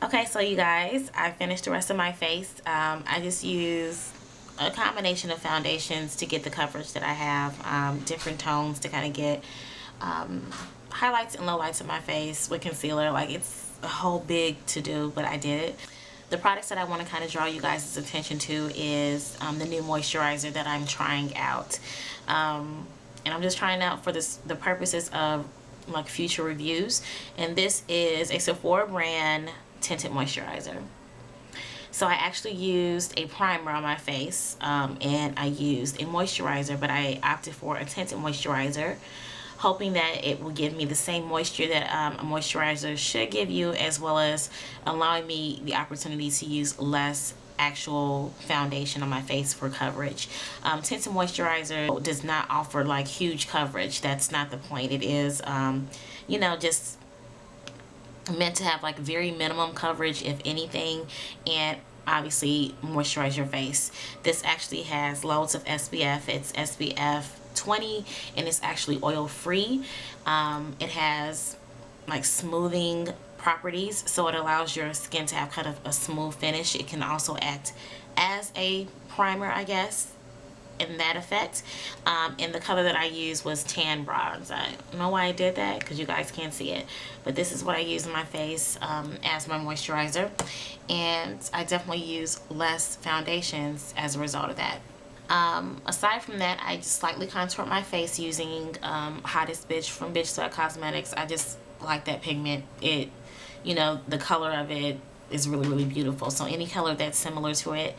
Okay, so you guys, I finished the rest of my face. I just use a combination of foundations to get the coverage that I have, different tones to kind of get highlights and lowlights of my face with concealer. Like, it's a whole big to do, but I did it. The products that I want to kind of draw you guys' attention to is the new moisturizer that I'm trying out. And I'm just trying out for the purposes of like future reviews. And this is a Sephora brand tinted moisturizer. So I actually used a primer on my face, and I used a moisturizer, but I opted for a tinted moisturizer, hoping that it will give me the same moisture that a moisturizer should give you, as well as allowing me the opportunity to use less actual foundation on my face for coverage. Tinted moisturizer does not offer like huge coverage. That's not the point. It is, you know, just meant to have like very minimum coverage, if anything, and obviously moisturize your face. This actually has loads of SPF. It's SPF 20 and it's actually oil free. It has like smoothing properties, so it allows your skin to have kind of a smooth finish. It can also act as a primer, I guess, in that effect. And the color that I used was tan bronze. I don't know why I did that because you guys can't see it, but this is what I use in my face as my moisturizer, and I definitely use less foundations as a result of that. Aside from that, I just slightly contoured my face using Hottest Bitch from Bitch Sweat Cosmetics. I just like that pigment. It, you know, the color of it is really, really beautiful. So any color that's similar to it,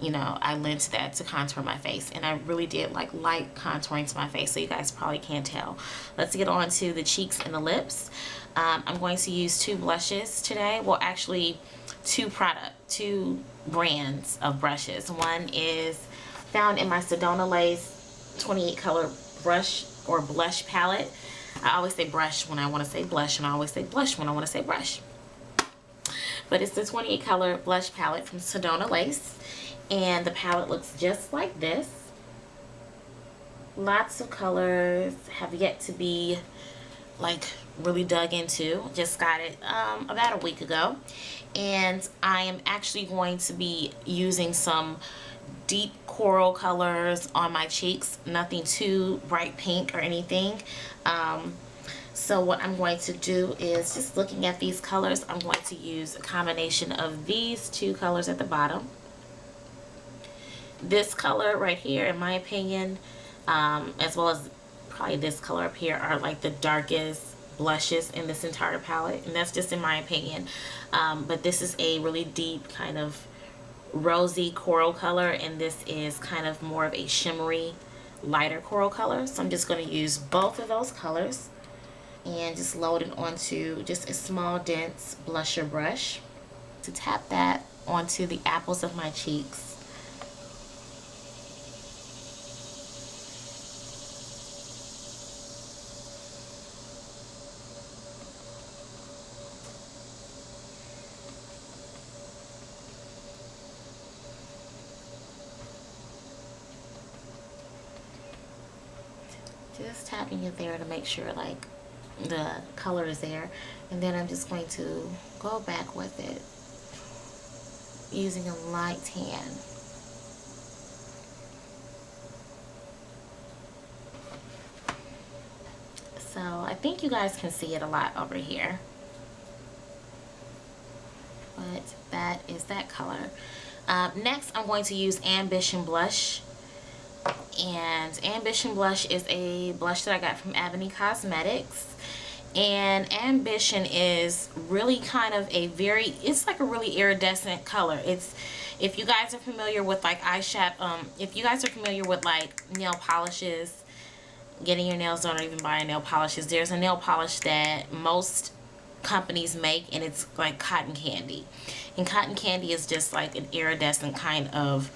you know, I lent to that to contour my face, and I really did like light contouring to my face, so you guys probably can't tell. Let's get on to the cheeks and the lips. I'm going to use two blushes today. Well, actually two brands of brushes. One is found in my Sedona Lace 28 color brush or blush palette. I always say brush when I want to say blush, and I always say blush when I want to say brush. But it's the 28 color blush palette from Sedona Lace, and the palette looks just like this. Lots of colors, have yet to be like really dug into. Just got it about a week ago, and I am actually going to be using some deep coral colors on my cheeks, nothing too bright pink or anything. So what I'm going to do is, just looking at these colors, I'm going to use a combination of these two colors at the bottom. This color right here, in my opinion, as well as probably this color up here, are like the darkest blushes in this entire palette, and that's just in my opinion. But this is a really deep kind of rosy coral color, and this is kind of more of a shimmery lighter coral color. So I'm just going to use both of those colors and just load it onto just a small dense blusher brush to tap that onto the apples of my cheeks. Just tapping it there to make sure like the color is there, and then I'm just going to go back with it using a light tan. So I think you guys can see it a lot over here, but that is that color. Next, I'm going to use Ambition Blush. And Ambition Blush is a blush that I got from Aboni Cosmetics, and Ambition is really kind of a it's like a really iridescent color. It's, if you guys are familiar with like eyeshadow, if you guys are familiar with like nail polishes, getting your nails done or even buying nail polishes, there's a nail polish that most companies make, and it's like cotton candy, and cotton candy is just like an iridescent kind of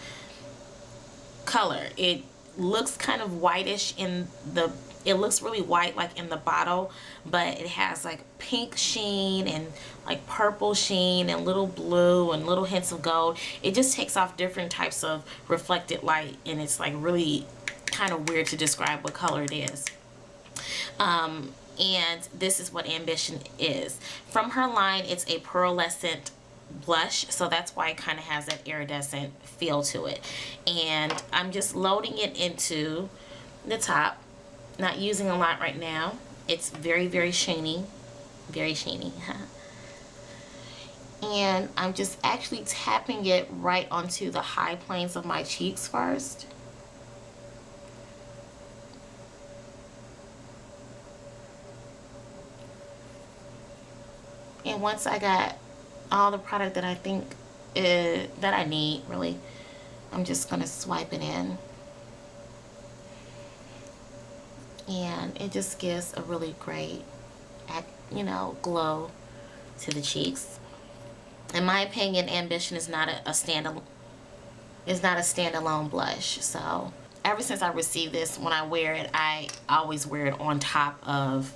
color. It looks kind of whitish in the, it looks really white like in the bottle, but it has like pink sheen and like purple sheen and little blue and little hints of gold. It just takes off different types of reflected light, and it's like really kind of weird to describe what color it is. And this is what Ambition is. From her line, it's a pearlescent blush, so that's why it kind of has that iridescent feel to it. And I'm just loading it into the top, not using a lot right now. It's very, very sheeny, very sheeny. And I'm just actually tapping it right onto the high planes of my cheeks first. And once I got all the product that I think that I need, really, I'm just gonna swipe it in, and it just gives a really great, you know, glow to the cheeks. In my opinion, Ambition is not a standalone blush. So ever since I received this, when I wear it, I always wear it on top of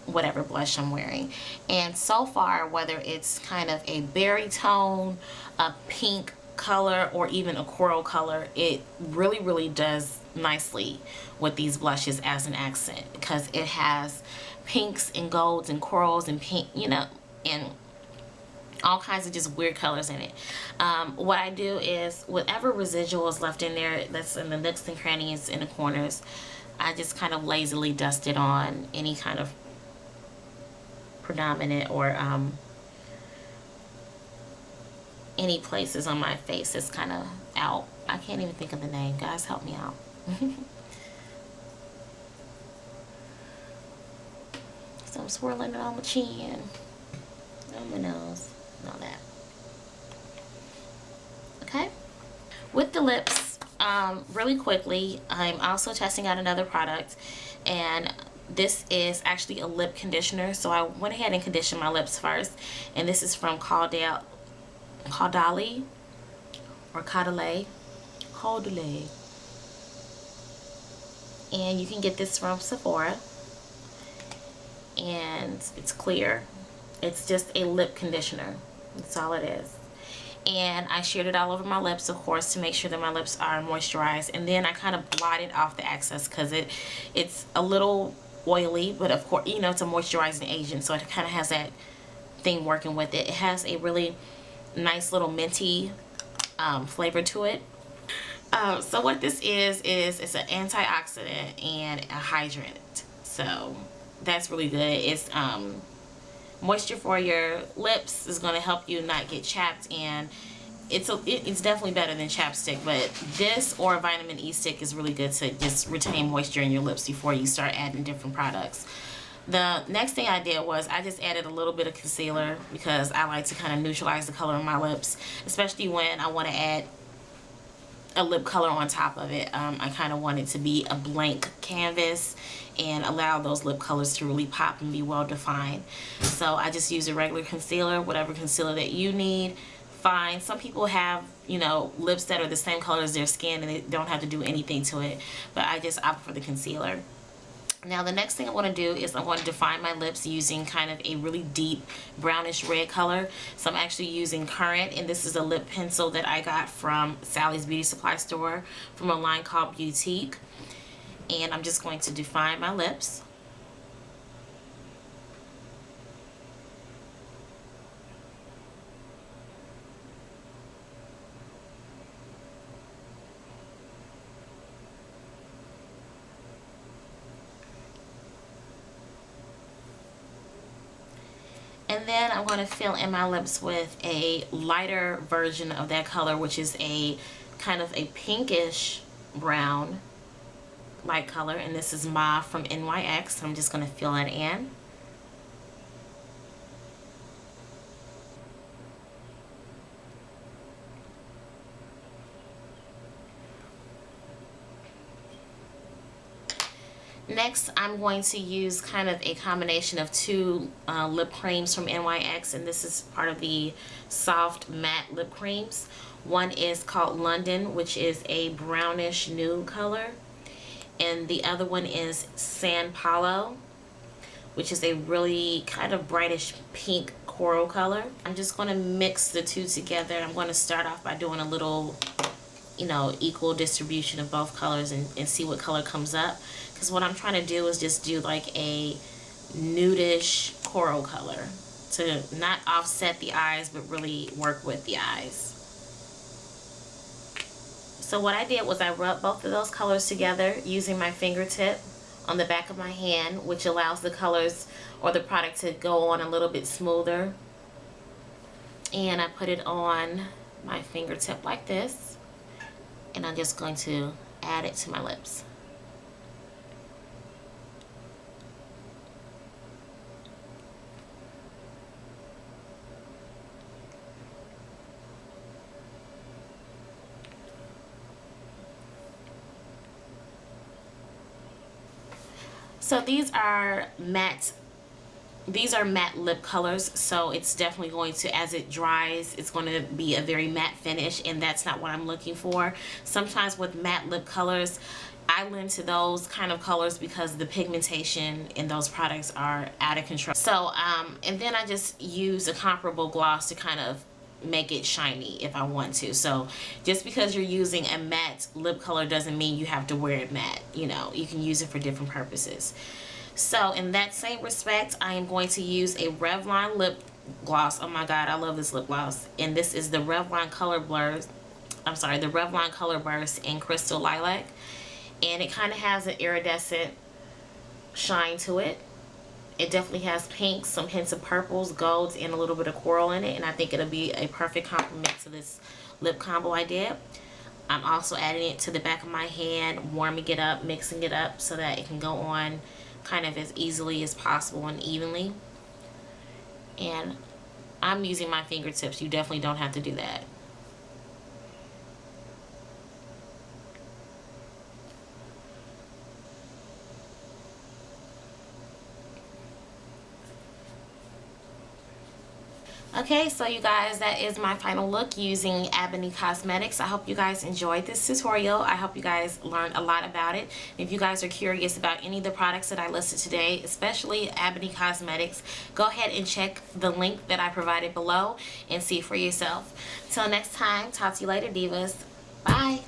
whatever blush I'm wearing. And so far, whether it's kind of a berry tone, a pink color, or even a coral color, it really, really does nicely with these blushes as an accent, because it has pinks and golds and corals and pink, you know, and all kinds of just weird colors in it. What I do is, whatever residual is left in there that's in the nooks and crannies in the corners, I just kind of lazily dust it on any kind of predominant or any places on my face that's kind of out. I can't even think of the name. Guys, help me out. So I'm swirling it on my chin, on my nose, and all that. Okay. With the lips, really quickly, I'm also testing out another product, and this is actually a lip conditioner. So I went ahead and conditioned my lips first, and this is from Caudalie or Caudalie, and you can get this from Sephora, and it's clear. It's just a lip conditioner. That's all it is. And I shared it all over my lips, of course, to make sure that my lips are moisturized. And then I kind of blotted off the excess, because it's a little oily, but of course, you know, it's a moisturizing agent, so it kind of has that thing working with it. It has a really nice little minty flavor to it. So what this is it's an antioxidant and a hydrant. So that's really good. It's moisture for your lips, is going to help you not get chapped, and it's definitely better than chapstick, but this or a vitamin E stick is really good to just retain moisture in your lips before you start adding different products. The next thing I did was I just added a little bit of concealer, because I like to kind of neutralize the color of my lips, especially when I want to add a lip color on top of it. I kind of want it to be a blank canvas and allow those lip colors to really pop and be well defined. So I just use a regular concealer, whatever concealer that you need. Fine. Some people have, you know, lips that are the same color as their skin and they don't have to do anything to it, but I just opt for the concealer. Now the next thing I want to do is I want to define my lips using kind of a really deep brownish red color. So I'm actually using Currant, and this is a lip pencil that I got from Sally's Beauty Supply Store from a line called Boutique. And I'm just going to define my lips. And then I'm going to fill in my lips with a lighter version of that color, which is a kind of a pinkish brown light color. And this is Mauve from NYX. I'm just going to fill that in. Next, I'm going to use kind of a combination of two lip creams from NYX, and this is part of the soft matte lip creams. One is called London, which is a brownish nude color, and the other one is San Paulo, which is a really kind of brightish pink coral color. I'm just going to mix the two together. I'm going to start off by doing a little, you know, equal distribution of both colors and see what color comes up. Because what I'm trying to do is just do like a nudish coral color. to not offset the eyes, but really work with the eyes. So what I did was I rubbed both of those colors together using my fingertip on the back of my hand, which allows the colors or the product to go on a little bit smoother. And I put it on my fingertip like this, and I'm just going to add it to my lips. So these are matte lip colors, so it's definitely going to, as it dries, it's going to be a very matte finish, and that's not what I'm looking for. Sometimes with matte lip colors, I lend to those kind of colors because the pigmentation in those products are out of control. So and then I just use a comparable gloss to kind of make it shiny if I want to. So just because you're using a matte lip color doesn't mean you have to wear it matte. You know, you can use it for different purposes. So in that same respect, I am going to use a Revlon lip gloss. Oh my god, I love this lip gloss. And this is the Revlon Color Burst. I'm sorry, the Revlon Color Burst in Crystal Lilac. And it kind of has an iridescent shine to it. It definitely has pinks, some hints of purples, golds, and a little bit of coral in it. And I think it'll be a perfect complement to this lip combo I did. I'm also adding it to the back of my hand, warming it up, mixing it up so that it can go on kind of as easily as possible and evenly. And I'm using my fingertips. You definitely don't have to do that. Okay, so you guys, that is my final look using Aboni Cosmetics. I hope you guys enjoyed this tutorial. I hope you guys learned a lot about it. If you guys are curious about any of the products that I listed today, especially Aboni Cosmetics, go ahead and check the link that I provided below and see for yourself. Till next time, talk to you later, divas. Bye.